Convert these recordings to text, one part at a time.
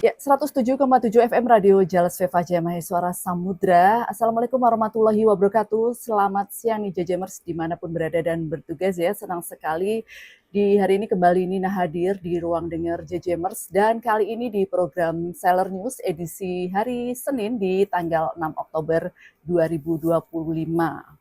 Ya, 107,7 FM Radio Jales Veva Jamahe Suara Samudra. Assalamualaikum warahmatullahi wabarakatuh. Selamat siang nih Jajamers dimanapun berada dan bertugas ya. Senang sekali di hari ini kembali Nina hadir di ruang dengar Jajamers. Dan kali ini di program Seller News edisi hari Senin di tanggal 6 Oktober 2025.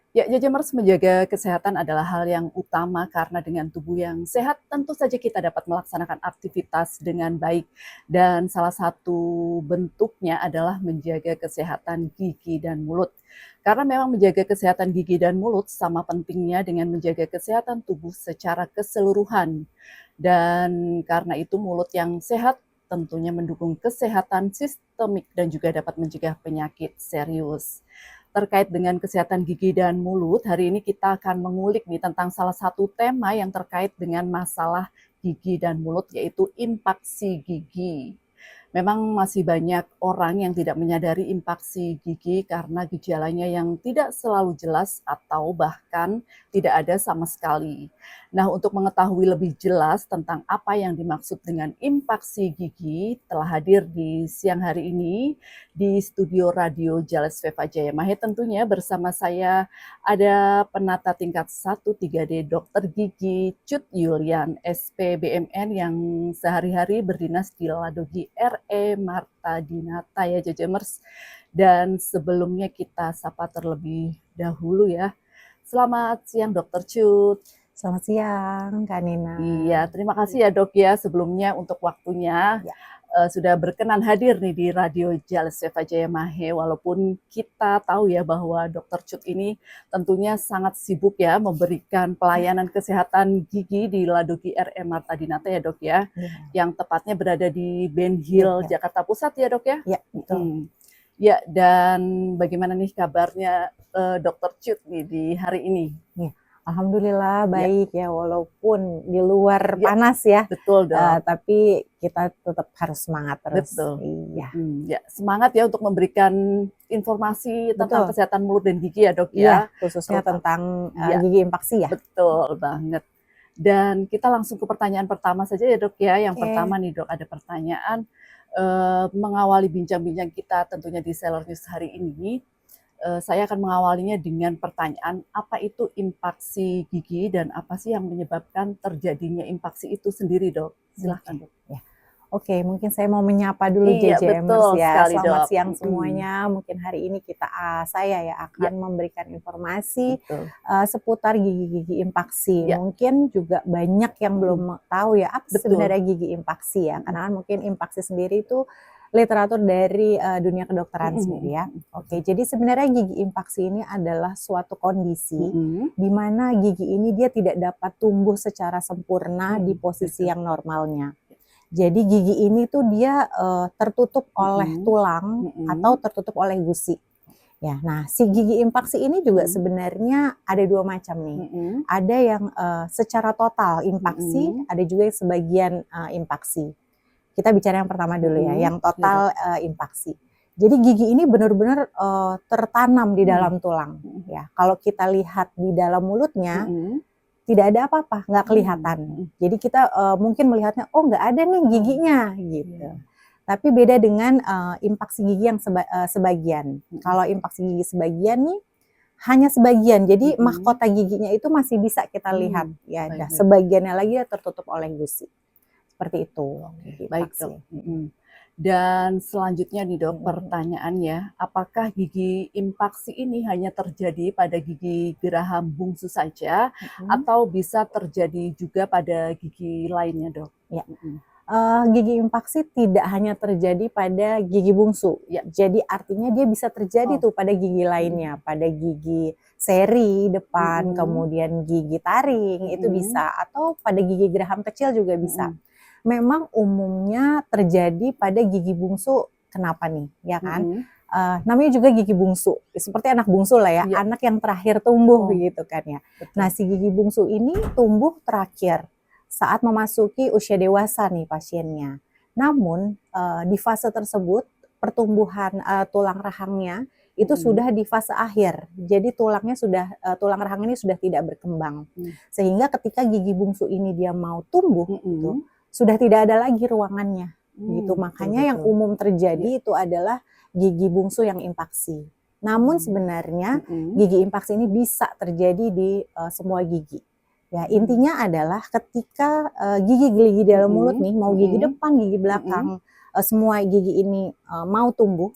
Ya, Jajamers, menjaga kesehatan adalah hal yang utama karena dengan tubuh yang sehat tentu saja kita dapat melaksanakan aktivitas dengan baik. Dan salah satu bentuknya adalah menjaga kesehatan gigi dan mulut. Karena memang menjaga kesehatan gigi dan mulut sama pentingnya dengan menjaga kesehatan tubuh secara keseluruhan. Dan karena itu mulut yang sehat tentunya mendukung kesehatan sistemik dan juga dapat mencegah penyakit serius. Terkait dengan kesehatan gigi dan mulut, hari ini kita akan mengulik nih tentang salah satu tema yang terkait dengan masalah gigi dan mulut, yaitu impaksi gigi. Memang masih banyak orang yang tidak menyadari impaksi gigi karena gejalanya yang tidak selalu jelas atau bahkan tidak ada sama sekali. Nah, untuk mengetahui lebih jelas tentang apa yang dimaksud dengan impaksi gigi, telah hadir di siang hari ini di studio Radio Jales Veva Jayamahe tentunya bersama saya ada penata tingkat 1 3D Dr. Gigi Cut Yulian SPBMN yang sehari-hari berdinas di Ladogi RE Marta Dinata ya Jajamers. Dan sebelumnya kita sapa terlebih dahulu ya. Selamat siang Dr. Cut. Selamat siang, Kak Nina. Iya, terima kasih ya Dok ya sebelumnya untuk waktunya. Ya. Sudah berkenan hadir nih di Radio Jales Veva Jayamahe, walaupun kita tahu ya bahwa Dr. Cut ini tentunya sangat sibuk ya memberikan pelayanan kesehatan gigi di Ladogi RE Marta Dinata ya Dok ya, yang tepatnya berada di Ben Hill, Jakarta Pusat ya Dok ya? Ya, betul. Ya, dan bagaimana nih kabarnya Dr. Cut nih di hari ini? Ya. Alhamdulillah baik ya, walaupun di luar panas ya. Betul dong. Tapi kita tetap harus semangat terus. Betul. Iya. Ya, semangat ya untuk memberikan informasi tentang kesehatan mulut dan gigi ya Dok ya. Iya, khususnya tentang gigi impaksi ya. Betul banget. Dan kita langsung ke pertanyaan pertama saja ya Dok ya. Yang pertama nih Dok, ada pertanyaan mengawali bincang-bincang kita tentunya di Seller News hari ini. Saya akan mengawalinya dengan pertanyaan, apa itu impaksi gigi dan apa sih yang menyebabkan terjadinya impaksi itu sendiri Dok? Silahkan Dok. Ya. Oke, mungkin saya mau menyapa dulu JJMers ya. Selamat siang semuanya. Mungkin hari ini saya akan memberikan informasi seputar gigi-gigi impaksi. Mungkin juga banyak yang belum tahu ya apa sebenarnya gigi impaksi ya. Karena mungkin impaksi sendiri itu literatur dari dunia kedokteran sendiri ya. Oke, jadi sebenarnya gigi impaksi ini adalah suatu kondisi di mana gigi ini dia tidak dapat tumbuh secara sempurna di posisi yang normalnya. Jadi gigi ini tuh dia tertutup oleh tulang atau tertutup oleh gusi. Ya, nah si gigi impaksi ini juga sebenarnya ada dua macam nih. Ada yang secara total impaksi, ada juga yang sebagian impaksi. Kita bicara yang pertama dulu ya, yang total impaksi. Jadi gigi ini benar-benar tertanam di dalam tulang. Ya, kalau kita lihat di dalam mulutnya, tidak ada apa-apa, nggak kelihatan. Jadi kita mungkin melihatnya, oh nggak ada nih giginya, gitu. Tapi beda dengan impaksi gigi yang sebagian. Kalau impaksi gigi sebagian nih, hanya sebagian. Jadi mahkota giginya itu masih bisa kita lihat. Ya, sebagiannya lagi tertutup oleh gusi. Seperti itu. Baik Dok. Dan selanjutnya nih Dok, pertanyaannya, apakah gigi impaksi ini hanya terjadi pada gigi geraham bungsu saja atau bisa terjadi juga pada gigi lainnya Dok? Ya. Gigi impaksi tidak hanya terjadi pada gigi bungsu. Ya. Jadi artinya dia bisa terjadi tuh pada gigi lainnya, pada gigi seri depan, kemudian gigi taring itu bisa, atau pada gigi geraham kecil juga bisa. Memang umumnya terjadi pada gigi bungsu. Kenapa nih? Ya kan? Namanya juga gigi bungsu. Seperti anak bungsu lah ya, anak yang terakhir tumbuh begitu kan ya. Nah, si gigi bungsu ini tumbuh terakhir saat memasuki usia dewasa nih pasiennya. Namun di fase tersebut pertumbuhan tulang rahangnya itu sudah di fase akhir. Jadi tulang rahang ini sudah tidak berkembang. Sehingga ketika gigi bungsu ini dia mau tumbuh, sudah tidak ada lagi ruangannya. gitu. Makanya yang umum terjadi itu adalah gigi bungsu yang impaksi. Namun sebenarnya gigi impaksi ini bisa terjadi di semua gigi. Ya, intinya adalah ketika gigi-gigi dalam mulut nih, mau gigi depan, gigi belakang, semua gigi ini mau tumbuh,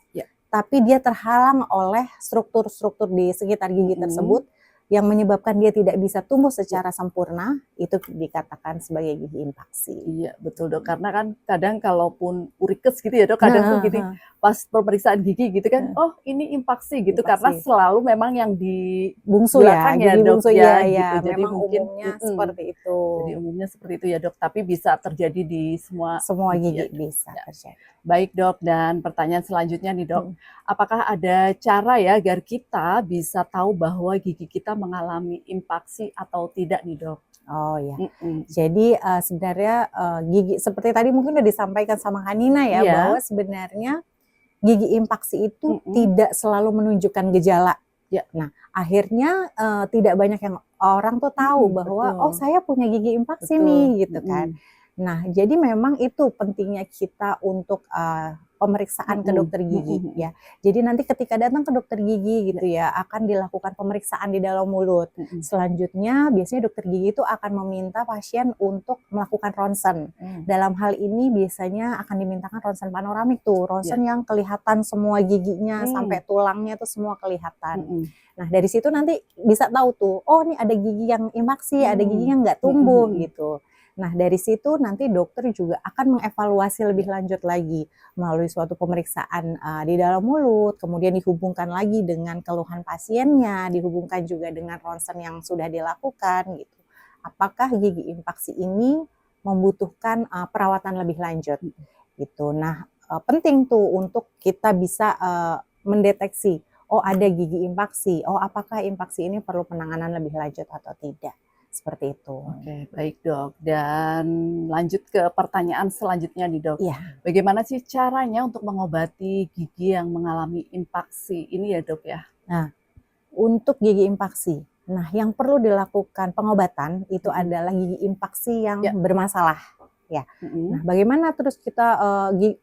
tapi dia terhalang oleh struktur-struktur di sekitar gigi tersebut yang menyebabkan dia tidak bisa tumbuh secara sempurna, itu dikatakan sebagai gigi impaksi. Iya, betul Dok. Karena kan kadang kalaupun urikes gitu ya Dok, kadang tuh gini pas pemeriksaan gigi gitu kan, oh ini impaksi gitu, karena selalu memang yang di bungsu ya, gigi Dok, bungsu ya, gitu. Jadi memang mungkin umumnya seperti itu. Jadi umumnya seperti itu ya Dok, tapi bisa terjadi di semua gigi ya, bisa terjadi. Baik Dok, dan pertanyaan selanjutnya nih Dok, apakah ada cara ya agar kita bisa tahu bahwa gigi kita mengalami impaksi atau tidak nih Dok? Oh ya, jadi sebenarnya gigi seperti tadi mungkin udah disampaikan sama Kanina ya, bahwa sebenarnya gigi impaksi itu tidak selalu menunjukkan gejala. Nah, akhirnya tidak banyak yang orang tuh tahu bahwa oh saya punya gigi impaksi nih gitu kan. Nah, jadi memang itu pentingnya kita untuk pemeriksaan ke dokter gigi ya. Jadi nanti ketika datang ke dokter gigi gitu ya, akan dilakukan pemeriksaan di dalam mulut. Selanjutnya biasanya dokter gigi itu akan meminta pasien untuk melakukan ronsen. Dalam hal ini biasanya akan dimintakan ronsen panoramik tuh, ronsen yang kelihatan semua giginya sampai tulangnya tuh semua kelihatan. Nah, dari situ nanti bisa tahu tuh, oh ini ada gigi yang impaksi, ada gigi yang nggak tumbuh gitu. Nah, dari situ nanti dokter juga akan mengevaluasi lebih lanjut lagi melalui suatu pemeriksaan di dalam mulut, kemudian dihubungkan lagi dengan keluhan pasiennya, dihubungkan juga dengan ronsen yang sudah dilakukan gitu. Apakah gigi impaksi ini membutuhkan perawatan lebih lanjut gitu. Nah, penting tuh untuk kita bisa mendeteksi, oh ada gigi impaksi, oh apakah impaksi ini perlu penanganan lebih lanjut atau tidak. Seperti itu. Oke, baik Dok. Dan lanjut ke pertanyaan selanjutnya nih Dok. Bagaimana sih caranya untuk mengobati gigi yang mengalami impaksi ini ya Dok ya? Nah, untuk gigi impaksi, nah yang perlu dilakukan pengobatan itu adalah gigi impaksi yang bermasalah. Ya. Nah, bagaimana terus kita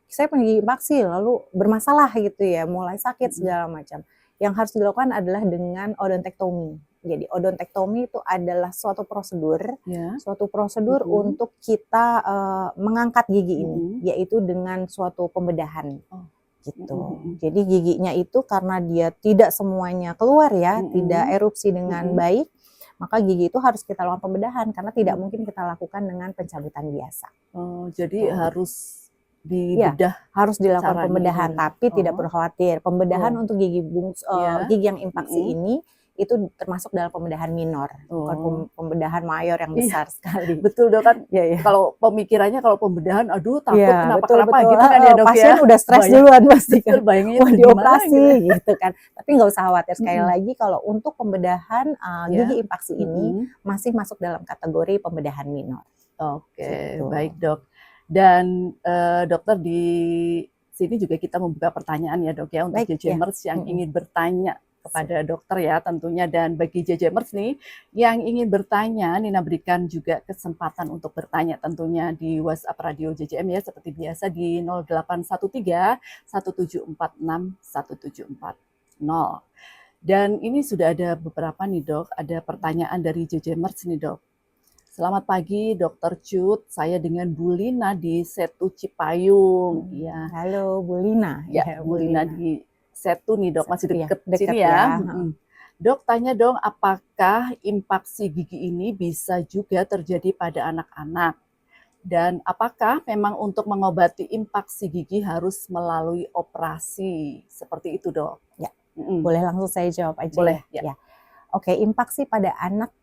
saya punya gigi impaksi lalu bermasalah gitu ya, mulai sakit segala macam. Yang harus dilakukan adalah dengan odontektomi. Jadi odontektomi itu adalah suatu prosedur untuk kita mengangkat gigi ini, yaitu dengan suatu pembedahan. Gitu. Jadi giginya itu karena dia tidak semuanya keluar ya, tidak erupsi dengan baik, maka gigi itu harus kita lakukan pembedahan karena tidak mungkin kita lakukan dengan pencabutan biasa. Oh, jadi harus dibedah, harus dilakukan pembedahan, tapi tidak perlu khawatir. Pembedahan untuk gigi gigi yang impaksi ini itu termasuk dalam pembedahan minor, bukan pembedahan mayor yang besar sekali. Betul Dok, kan kalau pemikirannya kalau pembedahan, aduh takut kenapa-kenapa gitu kan ya Dok. Pasien udah stres duluan pasti kan, bayanginnya mau dioperasi gitu kan. Tapi nggak usah khawatir, sekali lagi kalau untuk pembedahan gigi impaksi ini masih masuk dalam kategori pembedahan minor. Oke, baik Dok. Dan dokter di sini juga kita membuka pertanyaan ya Dok ya, untuk JJMers yang ingin bertanya kepada dokter ya tentunya. Dan bagi JJMers nih yang ingin bertanya, Nina berikan juga kesempatan untuk bertanya tentunya di WhatsApp Radio JJM ya, seperti biasa di 0813 1746 1740. Dan ini sudah ada beberapa nih Dok, ada pertanyaan dari JJMers nih Dok. Selamat pagi Dokter Cut, saya dengan Bu Lina di Setu Cipayung. Halo Bu Lina. Ya, Bu Lina di Setu nih Dok, masih dekat sini ya. Dok, tanya dong, apakah impaksi gigi ini bisa juga terjadi pada anak-anak? Dan apakah memang untuk mengobati impaksi gigi harus melalui operasi? Seperti itu Dok. Ya, boleh langsung saya jawab aja. Boleh, ya. Oke, impaksi pada anak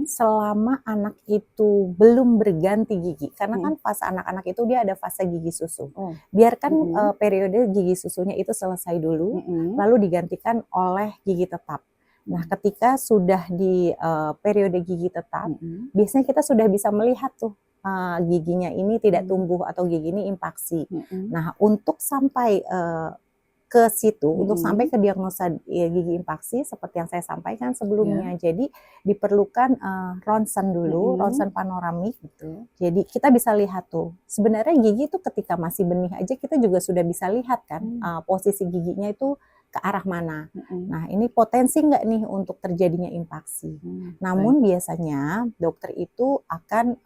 selama anak itu belum berganti gigi, karena kan fase anak-anak itu dia ada fase gigi susu. Biarkan periode gigi susunya itu selesai dulu, lalu digantikan oleh gigi tetap. Nah, ketika sudah di periode gigi tetap, biasanya kita sudah bisa melihat tuh giginya ini tidak tumbuh atau gigi ini impaksi. Nah, untuk sampai ke situ untuk sampai ke diagnosa gigi impaksi seperti yang saya sampaikan sebelumnya. Jadi diperlukan ronsen dulu, ronsen panoramik. Jadi kita bisa lihat tuh, sebenarnya gigi itu ketika masih benih aja kita juga sudah bisa lihat kan posisi giginya itu ke arah mana. Nah, ini potensi nggak nih untuk terjadinya impaksi. Namun biasanya dokter itu akan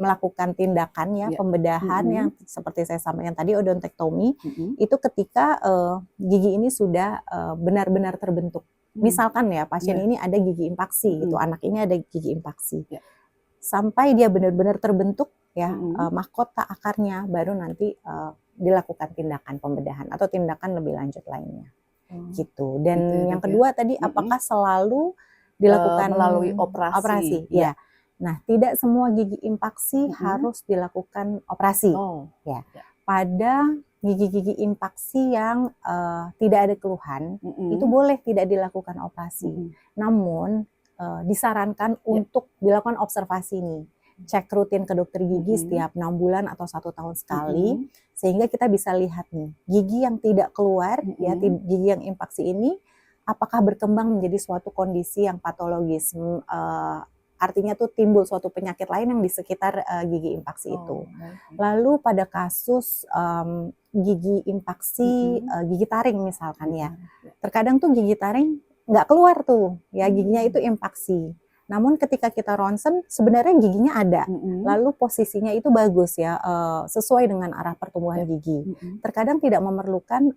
melakukan tindakan ya pembedahan yang seperti saya sampaikan tadi, odontektomi, itu ketika gigi ini sudah benar-benar terbentuk. Misalkan ya pasien ini ada gigi impaksi gitu, anak ini ada gigi impaksi. Sampai dia benar-benar terbentuk ya mahkota akarnya, baru nanti dilakukan tindakan pembedahan atau tindakan lebih lanjut lainnya. Gitu. Dan gitu yang kedua tadi apakah selalu dilakukan melalui operasi? Ya. Nah, tidak semua gigi impaksi harus dilakukan operasi. Ya. Pada gigi-gigi impaksi yang tidak ada keluhan, itu boleh tidak dilakukan operasi. Namun disarankan untuk dilakukan observasi nih. Cek rutin ke dokter gigi setiap 6 bulan atau 1 tahun sekali, sehingga kita bisa lihat nih, gigi yang tidak keluar, ya gigi yang impaksi ini, apakah berkembang menjadi suatu kondisi yang patologis, artinya tuh timbul suatu penyakit lain yang di sekitar gigi impaksi itu. Lalu pada kasus gigi impaksi, gigi taring misalkan ya, terkadang tuh gigi taring nggak keluar tuh, ya giginya itu impaksi. Namun ketika kita ronsen sebenarnya giginya ada, lalu posisinya itu bagus ya, sesuai dengan arah pertumbuhan gigi. Terkadang tidak memerlukan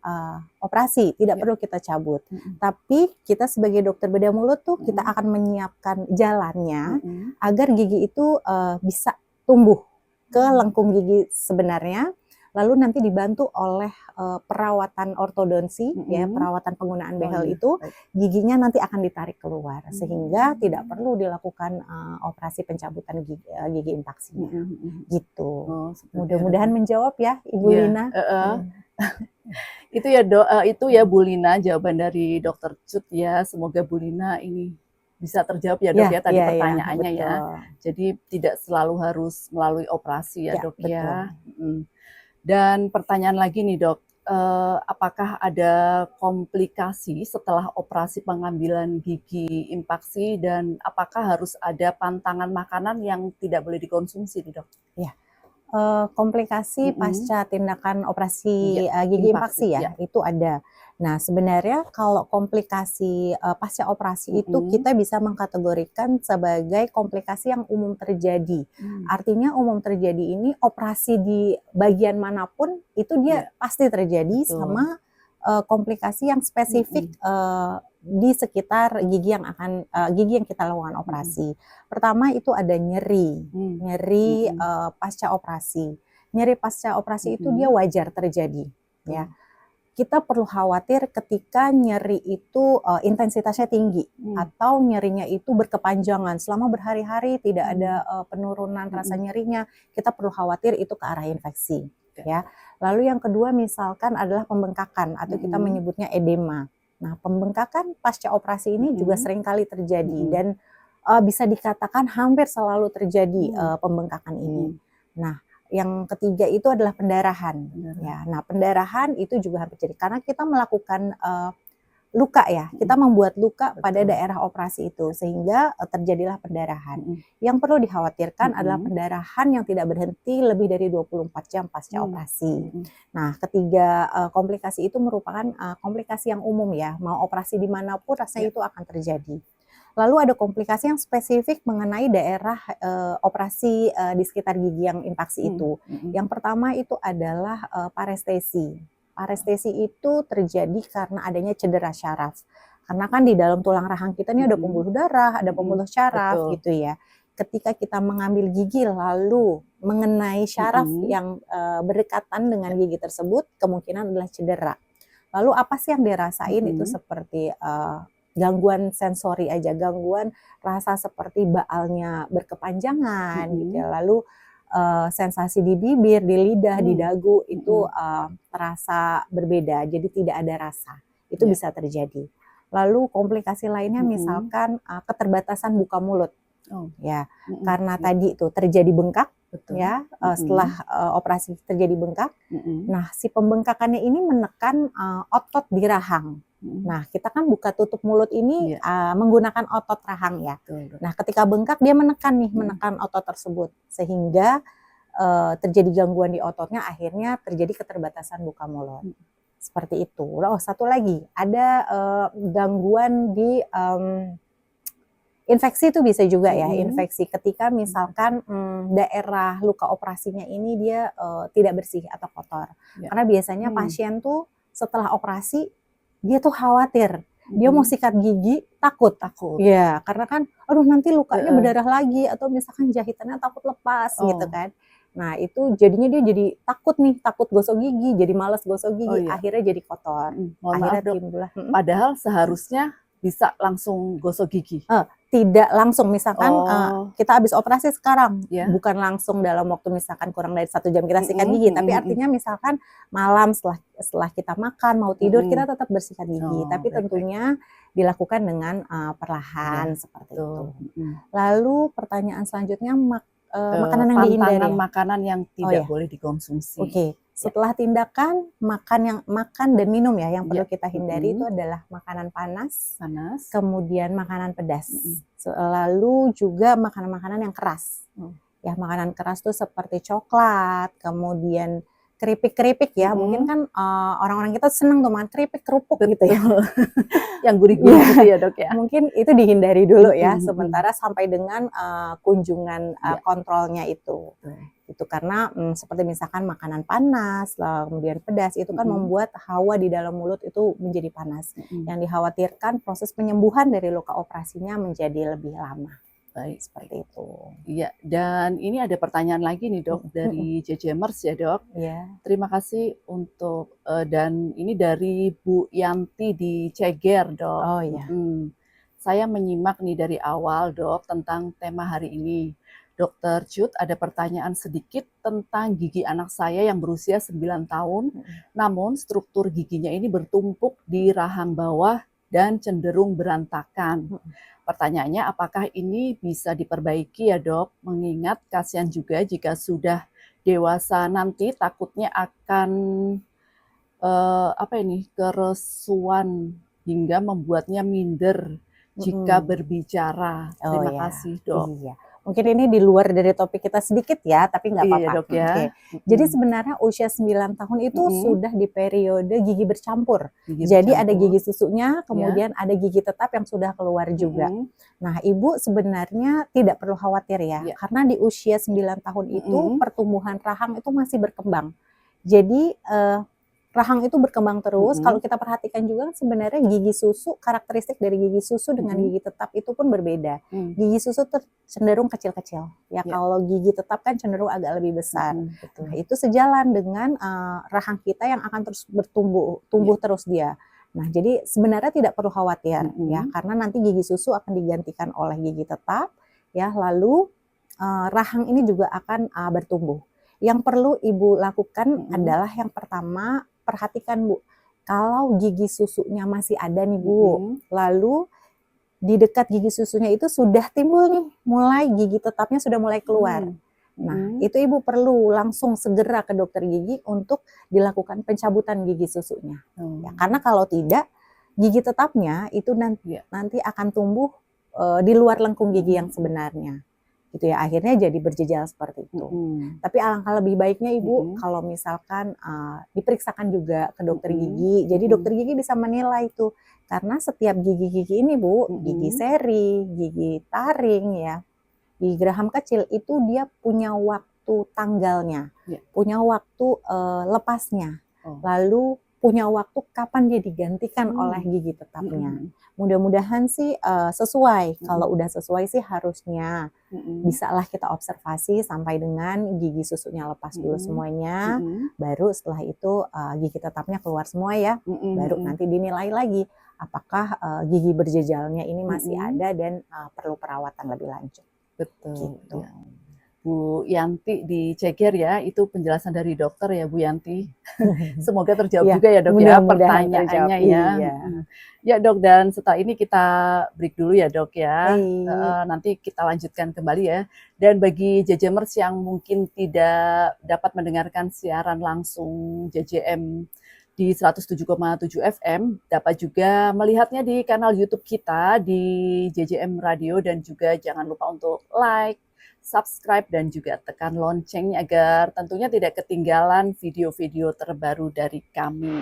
operasi, tidak perlu kita cabut. Tapi kita sebagai dokter bedah mulut tuh kita akan menyiapkan jalannya agar gigi itu bisa tumbuh ke lengkung gigi sebenarnya. Lalu nanti dibantu oleh perawatan ortodonsi, ya perawatan penggunaan behel itu, giginya nanti akan ditarik keluar sehingga tidak perlu dilakukan operasi pencabutan gigi impaksinya, gitu. Mudah-mudahan menjawab ya, Ibu Lina. Itu ya itu ya Bu Lina jawaban dari Dokter Cut ya. Semoga Bu Lina ini bisa terjawab ya Dok ya tadi pertanyaannya ya. Jadi tidak selalu harus melalui operasi ya Dok ya. Dan pertanyaan lagi nih Dok, apakah ada komplikasi setelah operasi pengambilan gigi impaksi dan apakah harus ada pantangan makanan yang tidak boleh dikonsumsi nih Dok? Ya, komplikasi pasca tindakan operasi gigi impaksi ya, itu ada. Nah sebenarnya kalau komplikasi pasca operasi itu kita bisa mengkategorikan sebagai komplikasi yang umum terjadi. Artinya umum terjadi ini operasi di bagian manapun itu dia pasti terjadi sama komplikasi yang spesifik di sekitar gigi yang kita lakukan operasi. Pertama itu ada nyeri pasca operasi. Nyeri pasca operasi itu dia wajar terjadi ya. Kita perlu khawatir ketika nyeri itu intensitasnya tinggi atau nyerinya itu berkepanjangan selama berhari-hari tidak ada penurunan rasa nyerinya, kita perlu khawatir itu ke arah infeksi ya. Lalu yang kedua misalkan adalah pembengkakan atau kita menyebutnya edema. Nah, pembengkakan pasca operasi ini juga sering kali terjadi dan bisa dikatakan hampir selalu terjadi pembengkakan ini. Nah, yang ketiga itu adalah pendarahan. Ya, nah pendarahan itu juga hampir terjadi karena kita melakukan luka ya, kita membuat luka pada daerah operasi itu sehingga terjadilah pendarahan. Yang perlu dikhawatirkan adalah pendarahan yang tidak berhenti lebih dari 24 jam pasca operasi. Nah, ketiga komplikasi itu merupakan komplikasi yang umum ya, mau operasi dimanapun rasanya itu akan terjadi. Lalu ada komplikasi yang spesifik mengenai daerah operasi di sekitar gigi yang impaksi itu. Yang pertama itu adalah parestesi. Parestesi itu terjadi karena adanya cedera syaraf. Karena kan di dalam tulang rahang kita ini ada pembuluh darah, ada pembuluh syaraf gitu ya. Ketika kita mengambil gigi lalu mengenai syaraf yang berdekatan dengan gigi tersebut, kemungkinan adalah cedera. Lalu apa sih yang dirasain itu seperti gangguan sensori aja, gangguan rasa seperti baalnya berkepanjangan gitu ya. Lalu sensasi di bibir, di lidah, di dagu itu terasa berbeda, jadi tidak ada rasa. Itu bisa terjadi. Lalu komplikasi lainnya misalkan keterbatasan buka mulut. Ya, karena tadi itu terjadi bengkak. Betul. Ya, setelah operasi terjadi bengkak. Nah, si pembengkakannya ini menekan otot di rahang. Nah, kita kan buka tutup mulut ini menggunakan otot rahang ya. Nah, ketika bengkak dia menekan otot tersebut sehingga terjadi gangguan di ototnya, akhirnya terjadi keterbatasan buka mulut. Seperti itu. Oh, satu lagi, ada gangguan di infeksi itu bisa juga ya, infeksi ketika misalkan daerah luka operasinya ini dia tidak bersih atau kotor. Karena biasanya pasien tuh setelah operasi dia tuh khawatir, dia mau sikat gigi takut. Ya, karena kan aduh nanti lukanya berdarah lagi atau misalkan jahitannya takut lepas gitu kan. Nah, itu jadinya dia jadi takut gosok gigi, jadi malas gosok gigi, akhirnya jadi kotor. Akhirnya timbul. Padahal seharusnya bisa langsung gosok gigi. Tidak langsung, misalkan kita habis operasi sekarang, bukan langsung dalam waktu misalkan kurang dari 1 jam kita sikat gigi, tapi artinya misalkan malam setelah kita makan mau tidur kita tetap bersihkan gigi, tapi tentunya dilakukan dengan perlahan seperti itu. Lalu pertanyaan selanjutnya makanan yang dihindari. Makanan yang tidak boleh dikonsumsi. Setelah tindakan makan dan minum ya, yang perlu kita hindari itu adalah makanan panas, kemudian makanan pedas, lalu juga makanan-makanan yang keras. Ya, makanan keras tuh seperti coklat, kemudian keripik ya, mungkin kan orang-orang kita seneng tuh makan kerupuk gitu ya. Yang gurih-gurih gitu ya Dok ya. Mungkin itu dihindari dulu ya, sementara sampai dengan kunjungan kontrolnya itu. Itu karena seperti misalkan makanan panas, kemudian pedas, itu kan membuat hawa di dalam mulut itu menjadi panas. Yang dikhawatirkan proses penyembuhan dari luka operasinya menjadi lebih lama. Baik, seperti itu. Iya, dan ini ada pertanyaan lagi nih Dok dari JJMers ya Dok. Terima kasih untuk dan ini dari Bu Yanti di Ceger Dok. Saya menyimak nih dari awal Dok tentang tema hari ini. Dokter Cut, ada pertanyaan sedikit tentang gigi anak saya yang berusia 9 tahun, namun struktur giginya ini bertumpuk di rahang bawah dan cenderung berantakan. Pertanyaannya, apakah ini bisa diperbaiki ya Dok? Mengingat kasihan juga jika sudah dewasa nanti takutnya akan keresuan hingga membuatnya minder jika berbicara. Terima kasih Dok. Mungkin ini di luar dari topik kita sedikit ya, tapi nggak apa-apa. Dok ya. Jadi sebenarnya usia 9 tahun itu sudah di periode gigi bercampur. Jadi ada gigi susunya, kemudian ada gigi tetap yang sudah keluar juga. Nah, Ibu sebenarnya tidak perlu khawatir ya, karena di usia 9 tahun itu pertumbuhan rahang itu masih berkembang. Jadi rahang itu berkembang terus. Kalau kita perhatikan juga sebenarnya gigi susu, karakteristik dari gigi susu dengan gigi tetap itu pun berbeda. Gigi susu cenderung kecil-kecil. Ya, kalau gigi tetap kan cenderung agak lebih besar. Nah, itu sejalan dengan rahang kita yang akan terus tumbuh terus dia. Nah, jadi sebenarnya tidak perlu khawatir ya, karena nanti gigi susu akan digantikan oleh gigi tetap ya, lalu rahang ini juga akan bertumbuh. Yang perlu Ibu lakukan adalah yang pertama, perhatikan Bu, kalau gigi susunya masih ada nih Bu, lalu di dekat gigi susunya itu sudah timbul nih, mulai gigi tetapnya sudah mulai keluar. Nah, itu Ibu perlu langsung segera ke dokter gigi untuk dilakukan pencabutan gigi susunya. Ya, karena kalau tidak, gigi tetapnya itu nanti akan tumbuh di luar lengkung gigi yang sebenarnya. Gitu ya, akhirnya jadi berjejal seperti itu. Tapi alangkah lebih baiknya Ibu kalau misalkan diperiksakan juga ke dokter gigi. Jadi dokter gigi bisa menilai itu, karena setiap gigi-gigi ini Bu, gigi seri, gigi taring ya, gigi geraham kecil itu dia punya waktu tanggalnya, punya waktu lepasnya, lalu punya waktu kapan dia digantikan oleh gigi tetapnya. Mudah-mudahan sih sesuai. Kalau udah sesuai sih harusnya bisalah kita observasi sampai dengan gigi susunya lepas dulu semuanya, baru setelah itu gigi tetapnya keluar semua ya, baru nanti dinilai lagi apakah gigi berjejalnya ini masih ada dan perlu perawatan lebih lanjut. Betul. Gitu. Ya. Bu Yanti di Ceger ya, itu penjelasan dari dokter ya Bu Yanti. Semoga terjawab Ya, juga ya Dok ya mudah-mudahan terjawab. pertanyaannya ya. Iya. Ya Dok, dan setelah ini kita break dulu ya Dok ya. Baik. Nanti kita lanjutkan kembali ya. Dan bagi JJMers yang mungkin tidak dapat mendengarkan siaran langsung JJM di 107,7 FM, dapat juga melihatnya di kanal YouTube kita di JJM Radio, dan juga jangan lupa untuk like, subscribe, dan juga tekan loncengnya agar tentunya tidak ketinggalan video-video terbaru dari kami.